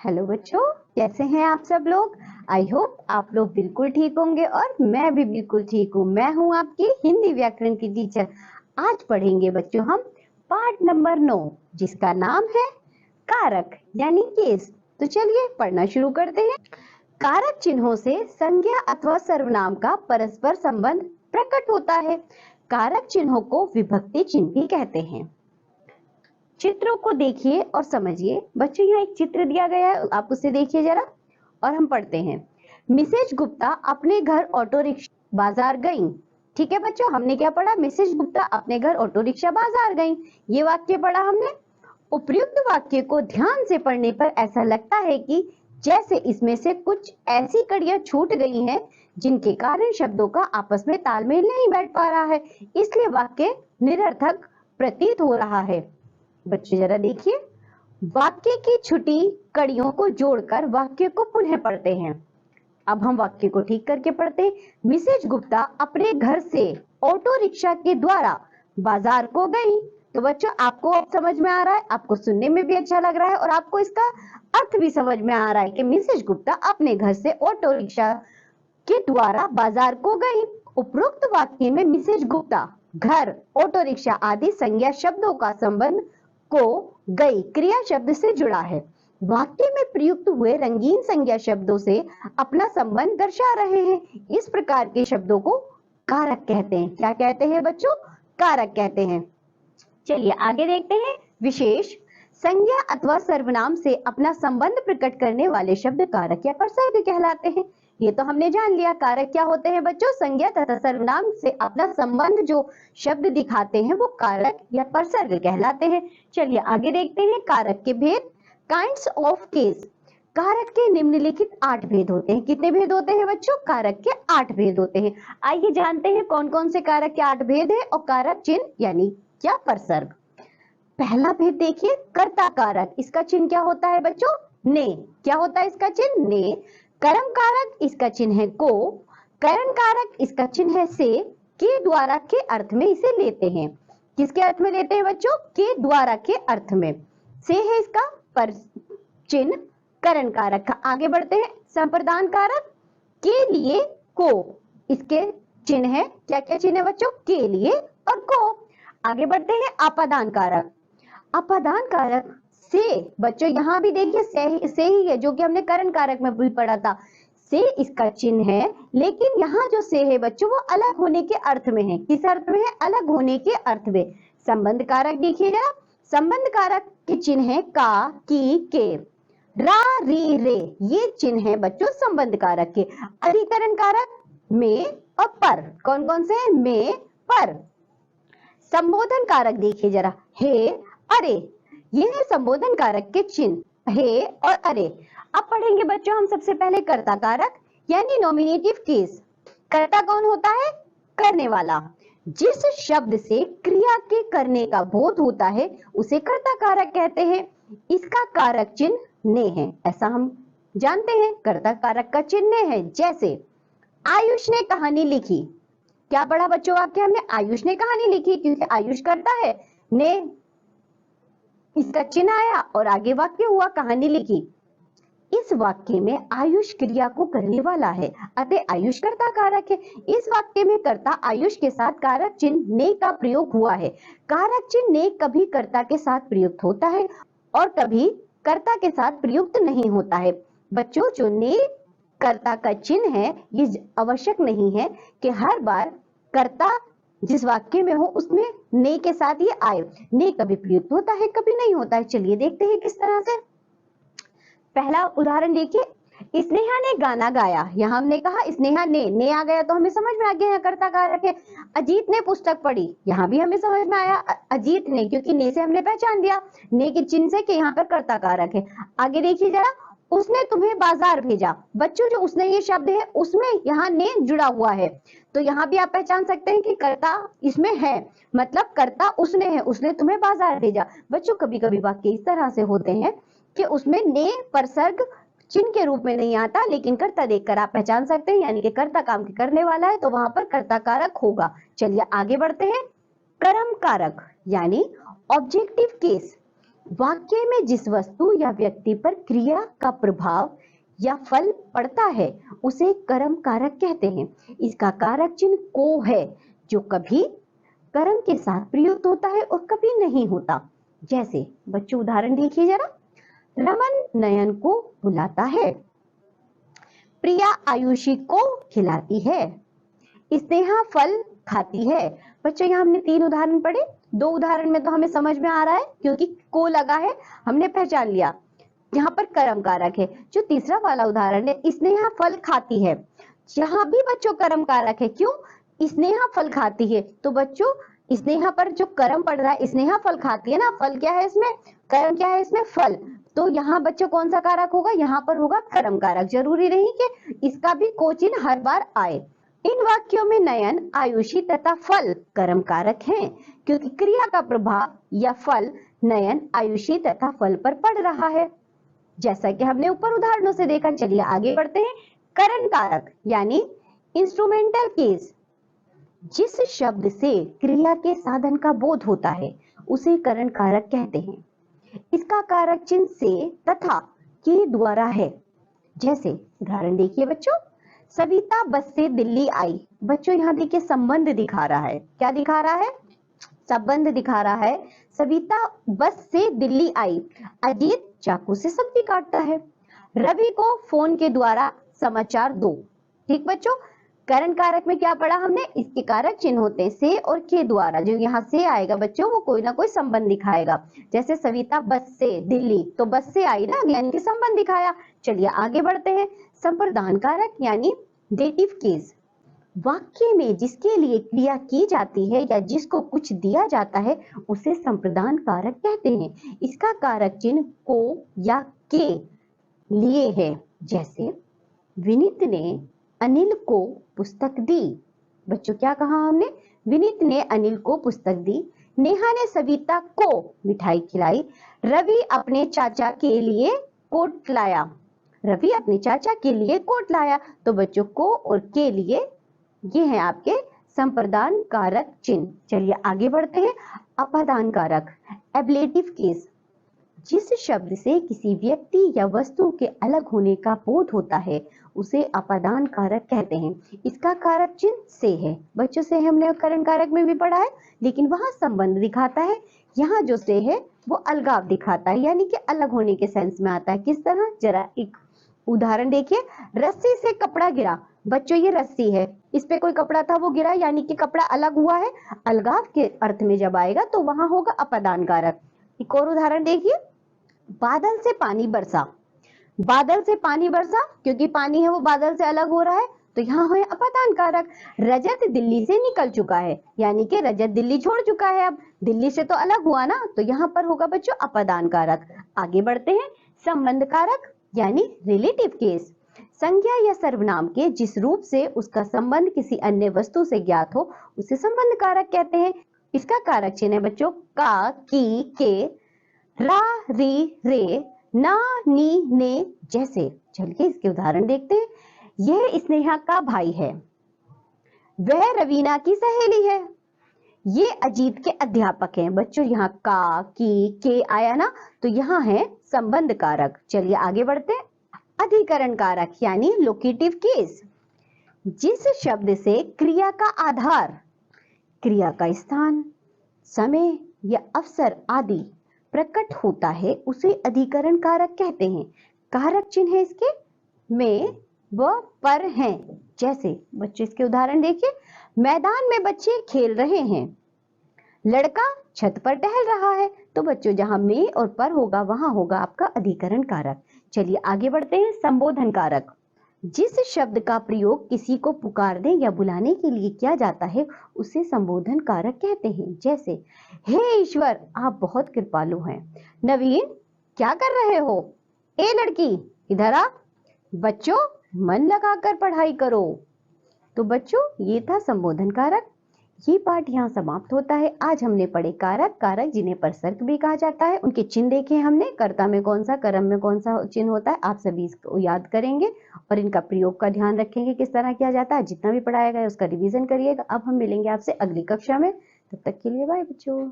Hello बच्चों, कैसे हैं आप सब लोग। आई होप आप लोग बिल्कुल ठीक होंगे और मैं भी बिल्कुल ठीक हूँ। मैं हूँ आपकी हिंदी व्याकरण की टीचर। आज पढ़ेंगे बच्चों हम पाठ नंबर 9 जिसका नाम है कारक यानी केस। तो चलिए पढ़ना शुरू करते हैं। कारक चिन्हों से संज्ञा अथवा सर्वनाम का परस्पर संबंध प्रकट होता है। कारक चिन्हों को विभक्ति चिन्ह भी कहते हैं। चित्रों को देखिए और समझिए। बच्चों यहाँ एक चित्र दिया गया है, आप उसे देखिए जरा और हम पढ़ते हैं। मिसेज गुप्ता अपने घर ऑटो रिक्शा बाजार गईं। ठीक है बच्चों, हमने क्या पढ़ा? मिसेज गुप्ता अपने घर ऑटो रिक्शा बाजार गईं, ये वाक्य पढ़ा हमने। उपर्युक्त वाक्य को ध्यान से पढ़ने पर ऐसा लगता है कि जैसे इसमें से कुछ ऐसी कड़ियां छूट गई हैं जिनके कारण शब्दों का आपस में तालमेल नहीं बैठ पा रहा है, इसलिए वाक्य निरर्थक प्रतीत हो रहा है। बच्चे जरा देखिए, वाक्य की छुटी कड़ियों को जोड़कर वाक्य को पुनः पढ़ते हैं। अब हम वाक्य को ठीक करके पढ़ते हैं। मिसेज गुप्ता अपने घर से ऑटो रिक्शा के द्वारा बाजार को गई। तो बच्चों आपको अब समझ में आ रहा है, आपको सुनने में भी अच्छा लग रहा है और आपको इसका अर्थ भी समझ में आ रहा है कि मिसेज गुप्ता अपने घर से ऑटो रिक्शा के द्वारा बाजार को गई। उपरोक्त वाक्य में मिसेज गुप्ता, घर, ऑटो रिक्शा आदि संज्ञा शब्दों का संबंध को गई क्रिया शब्द से जुड़ा है। वाक्य में प्रयुक्त हुए रंगीन संज्ञा शब्दों से अपना संबंध दर्शा रहे हैं। इस प्रकार के शब्दों को कारक कहते हैं। क्या कहते हैं बच्चों? कारक कहते हैं। चलिए आगे देखते हैं। विशेष संज्ञा अथवा सर्वनाम से अपना संबंध प्रकट करने वाले शब्द कारक या प्रसर्ग कहलाते हैं। ये तो हमने जान लिया। कारक क्या होते हैं बच्चों? संज्ञा तथा सर्वनाम से अपना संबंध जो शब्द दिखाते हैं वो कारक या प्रसर्ग कहलाते हैं। चलिए आगे देखते हैं कारक के भेद। Kinds of case. कारक के निम्नलिखित 8 भेद होते हैं। कितने भेद होते हैं बच्चों? कारक के 8 भेद होते हैं। आइए जानते हैं कौन कौन से कारक के 8 भेद है और कारक चिन्ह यानी क्या प्रसर्ग। पहला भेद देखिए, कर्ता कारक। इसका चिन्ह क्या होता है बच्चों? ने। क्या होता है इसका चिन्ह? ने। कर्म कारक, इसका चिन्ह है को। करण कारक, इसका चिन्ह है से। के द्वारा के अर्थ में इसे लेते हैं। किसके अर्थ में लेते हैं बच्चों? के द्वारा के अर्थ में। से है इसका पर चिन्ह करण कारक का। आगे बढ़ते हैं। संप्रदान कारक, के लिए को, इसके चिन्ह है। क्या क्या चिन्ह है बच्चों? के लिए और को। आगे बढ़ते हैं। अपादान कारक। अपादान कारक से, बच्चों यहाँ भी देखिए से ही है जो कि हमने करण कारक में भी पढ़ा था। से इसका चिन्ह है, लेकिन यहाँ जो से है बच्चों वो अलग होने के अर्थ में है। किस अर्थ में है? अलग होने के अर्थ में। संबंध कारक देखिए जरा। संबंध कारक के चिन्ह है का, की, के। रा, री, रे, ये चिन्ह है बच्चों संबंध कारक के। अधिकरण कारक में और पर। कौन कौन से? में, पर। संबोधन कारक देखिए जरा। हे, अरे, ये है संबोधन कारक के चिन्ह, हे और अरे। अब पढ़ेंगे बच्चों हम सबसे पहले कर्ता कारक यानी नॉमिनेटिव केस। कर्ता कौन होता है? करने वाला। जिस शब्द से क्रिया के करने का बोध होता है उसे कर्ता कारक कहते हैं। इसका कारक चिन्ह ने है, ऐसा हम जानते हैं। कर्ता कारक का चिन्ह है। जैसे आयुष ने कहानी लिखी। क्या पढ़ा बच्चों वाक्य हमने? आयुष ने कहानी लिखी, क्योंकि आयुष करता है, ने इसका चिन्ह आया और आगे वाक्य हुआ कहानी लिखी। इस वाक्य में आयुष क्रिया को करने वाला है, अतः आयुष कर्ता कारक है। इस वाक्य में कर्ता आयुष के साथ कारक चिन्ह ने का प्रयोग हुआ है। कारक चिन्ह ने कभी कर्ता के साथ प्रयुक्त होता है और कभी कर्ता के साथ प्रयुक्त नहीं होता है। बच्चों जो ने कर्ता का चिन्ह है ये आवश्यक नहीं है कि हर बार कर्ता जिस वाक्य में हो उसमें ने के साथ ये आए। ने कभी प्रयुक्त होता है, कभी नहीं होता है। चलिए देखते हैं किस तरह से। पहला उदाहरण देखिए। स्नेहा ने गाना गाया। यहाँ हमने कहा स्नेहा ने आ गया तो हमें समझ में आ गया कर्ता कारक है। अजीत ने पुस्तक पढ़ी, यहाँ भी हमें समझ में आया अजीत ने, क्योंकि ने से हमने पहचान दिया ने के चिन्ह से कि यहाँ पर कर्ता कारक है। आगे देखिए जरा। उसने तुम्हें बाजार भेजा। बच्चों जो उसने ये शब्द है उसमें यहाँ ने जुड़ा हुआ है, तो यहाँ भी आप पहचान सकते हैं कि कर्ता इसमें है, मतलब कर्ता उसने है, उसने तुम्हें बाजार भेजा। बच्चों कभी कभी वाक्य इस तरह से होते हैं कि उसमें ने प्रसर्ग चिन्ह के रूप में नहीं आता, लेकिन कर्ता देखकर आप पहचान सकते हैं, यानी कि कर्ता काम के करने वाला है तो वहां पर कर्ता कारक होगा। चलिए आगे बढ़ते हैं। कर्म कारक यानी ऑब्जेक्टिव केस। वाक्य में जिस वस्तु या व्यक्ति पर क्रिया का प्रभाव या फल पड़ता है उसे कर्म कारक कहते हैं। इसका कारक चिन्ह को है, जो कभी कर्म के साथ प्रयुक्त होता है और कभी नहीं होता। जैसे बच्चों उदाहरण देखिए जरा। रमन नयन को बुलाता है, प्रिया आयुषी को खिलाती है, स्नेहा फल खाती है। बच्चों यहाँ हमने 3 उदाहरण पढ़े। 2 उदाहरण में तो हमें समझ में आ रहा है क्योंकि को लगा है, हमने पहचान लिया यहाँ पर कर्म कारक है। जो तीसरा वाला उदाहरण है, स्नेहा फल खाती है, यहाँ भी बच्चों कर्म कारक है। क्यों? स्नेहा फल खाती है, तो बच्चों स्नेहा पर जो कर्म पड़ रहा है, स्नेहा फल खाती है ना, फल क्या है इसमें, कर्म क्या है इसमें, फल। तो यहाँ बच्चों कौन सा कारक होगा, यहाँ पर होगा कर्म कारक। जरूरी नहीं कि इसका भी कोचिन हर बार आए। इन वाक्यों में नयन, आयुषी तथा फल कर्म कारक हैं, क्योंकि क्रिया का प्रभाव या फल नयन, आयुषी तथा फल पर पड़ रहा है, जैसा कि हमने ऊपर उदाहरणों से देखा। चलिए आगे बढ़ते हैं। करण कारक यानी इंस्ट्रूमेंटल केस, जिस शब्द से क्रिया के साधन का बोध होता है उसे करण कारक कहते हैं। इसका कारक चिन्ह से तथा के द्वारा है। जैसे उदाहरण देखिए बच्चों, सविता बस से दिल्ली आई। बच्चों यहाँ देखिए संबंध दिखा रहा है। क्या दिखा रहा है? संबंध दिखा रहा है। सविता बस से दिल्ली आई, अजीत चाकू से सब्जी काटता है, रवि को फोन के द्वारा समाचार दो। ठीक बच्चों, करण कारक में क्या पढ़ा हमने? इसके कारक चिन्ह होते हैं से और के द्वारा। जो यहाँ से आएगा बच्चों वो कोई ना कोई संबंध दिखाएगा। जैसे सविता बस से दिल्ली, तो बस से आई ना, यानी कि संबंध दिखाया। चलिए आगे बढ़ते हैं। संप्रदान कारक यानी डेटिव केस, वाक्य में जिसके लिए क्रिया की जाती है या जिसको कुछ दिया जाता है उसे संप्रदान कारक कहते हैं। इसका कारक चिन्ह को या के लिए है। जैसे विनीत ने अनिल को पुस्तक दी। बच्चों क्या कहा हमने? विनीत ने अनिल को पुस्तक दी। नेहा ने सविता को मिठाई खिलाई। रवि अपने चाचा के लिए कोट लाया। रवि अपने चाचा के लिए कोट लाया। तो बच्चों को और के लिए ये है आपके संप्रदान कारक चिन्ह। चलिए आगे बढ़ते हैं। अपादान कारक एब्लेटिव केस, जिस शब्द से किसी व्यक्ति या वस्तु के अलग होने का बोध होता है उसे अपादान कारक कहते हैं। इसका कारक चिन्ह से है। बच्चों से हमने करण कारक में भी पढ़ा है, लेकिन वहां संबंध दिखाता है। यहाँ जो से है वो अलगाव दिखाता है, यानी कि अलग होने के सेंस में आता है। किस तरह? जरा एक उदाहरण देखिए। रस्सी से कपड़ा गिरा। बच्चों ये रस्सी है, इस पे कोई कपड़ा था वो गिरा, यानी कि कपड़ा अलग हुआ है। अलगाव के अर्थ में जब आएगा तो वहां होगा अपादान कारक। एक और उदाहरण देखिए। बादल से पानी बरसा। बादल से पानी बरसा, क्योंकि पानी है वो बादल से अलग हो रहा है, तो यहाँ है अपादान कारक। रजत दिल्ली से निकल चुका है, यानी कि रजत दिल्ली छोड़ चुका है, अब दिल्ली से तो अलग हुआ ना, तो यहाँ पर होगा बच्चों अपादान कारक। आगे बढ़ते हैं। संबंध कारक यानी रिलेटिव केस, संज्ञा या सर्वनाम के जिस रूप से उसका संबंध किसी अन्य वस्तु से ज्ञात हो उसे संबंध कारक कहते हैं। इसका कारक चिन्ह है बच्चों का, की, के, रा, री, रे, ना, नी, ने जैसे। चलिए इसके उदाहरण देखते हैं। यह स्नेहा का भाई है, वह रवीना की सहेली है, ये अजीत के अध्यापक हैं। बच्चों यहाँ का, की, के आया ना, तो यहाँ है संबंध कारक। चलिए आगे बढ़ते हैं। अधिकरण कारक यानी लोकेटिव केस, जिस शब्द से क्रिया का आधार, क्रिया का स्थान, समय या अवसर आदि प्रकट होता है उसे अधिकरण कारक कहते हैं। कारक चिन्ह है इसके में व पर हैं। जैसे बच्चों इसके उदाहरण देखिए। मैदान में बच्चे खेल रहे हैं, लड़का छत पर टहल रहा है। तो बच्चों जहां में और पर होगा वहां होगा आपका अधिकरण कारक। चलिए आगे बढ़ते हैं। संबोधन कारक, जिस शब्द का प्रयोग किसी को पुकारने या बुलाने के लिए किया जाता है उसे संबोधन कारक कहते हैं। जैसे हे ईश्वर आप बहुत कृपालु हैं। नवीन क्या कर रहे हो? ए लड़की इधर आ, बच्चों मन लगाकर पढ़ाई करो। तो बच्चों ये था संबोधन कारक। ये पाठ यहाँ समाप्त होता है। आज हमने पढ़े कारक, कारक जिन्हें परसर्ग भी कहा जाता है, उनके चिन्ह देखे हमने। कर्ता में कौन सा, कर्म में कौन सा चिन्ह होता है, आप सभी इसको याद करेंगे और इनका प्रयोग का ध्यान रखेंगे किस तरह किया जाता है। जितना भी पढ़ाया गया उसका रिवीजन करिएगा। अब हम मिलेंगे आपसे अगली कक्षा में, तब तक के लिए बाय बच्चों।